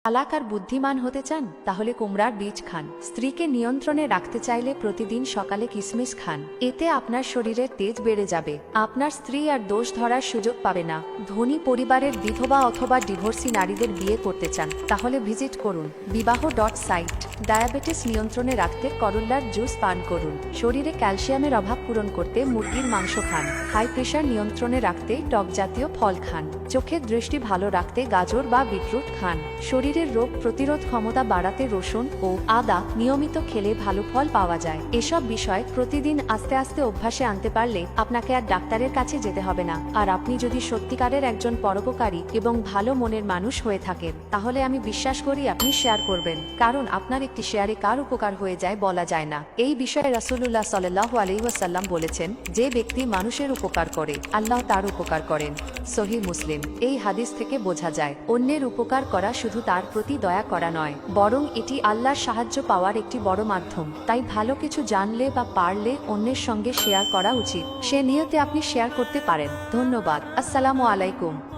চালাক আর বুদ্ধিমান হতে চান তাহলে কুমড়ার বীজ খান। স্ত্রীকে নিয়ন্ত্রণে রাখতে চাইলে প্রতিদিন সকালে কিশমিশ খান। এতে আপনার শরীরের তেজ বেড়ে যাবে। আপনার স্ত্রী আর দোষ ধরার সুযোগ পাবে না। ধনী পরিবারের বিধবা অথবা ডিভোর্সি নারীদের বিয়ে করতে চান তাহলে ভিজিট করুন বিবাহ.সাইট। ডায়াবেটিস নিয়ন্ত্রণে রাখতে করল্লার জুস পান করুন। শরীরে ক্যালসিয়ামের অভাব পূরণ করতে মুরগির মাংস খান। হাই প্রেশার নিয়ন্ত্রণে রাখতে টক জাতীয় ফল খান। চোখের দৃষ্টি ভালো রাখতে গাজর বা বিটরুট খান। শরীরের রোগ প্রতিরোধ ক্ষমতা বাড়াতে রসুন ও আদা নিয়মিত খেলে ভালো ফল পাওয়া যায়। এসব বিষয় প্রতিদিন আস্তে আস্তে অভ্যাসে আনতে পারলে আপনাকে আর ডাক্তারের কাছে যেতে হবে না। আর আপনি যদি সত্যিকারের একজন পরোপকারী এবং ভালো মনের মানুষ হয়ে থাকেন তাহলে আমি বিশ্বাস করি আপনি শেয়ার করবেন, কারণ আপনার একটি শেয়ারে কার উপকার হয়ে যায় বলা যায় না। এই বিষয়ে রাসূলুল্লাহ সাল্লাল্লাহু আলাইহি ওয়াসাল্লাম বলেছেন, যে ব্যক্তি মানুষের উপকার করে আল্লাহ তার উপকার করেন। সহিহ মুসলিম। এই হাদিস থেকে বোঝা যায় অন্যের উপকার করা শুধু তার প্রতি দয়া করা নয়, বরং এটি আল্লাহর সাহায্য পাওয়ার একটি বড় মাধ্যম। তাই ভালো কিছু জানলে বা পারলে অন্যের সঙ্গে শেয়ার করা উচিত। সে নিয়তে আপনি শেয়ার করতে পারেন। ধন্যবাদ। আসসালামু আলাইকুম।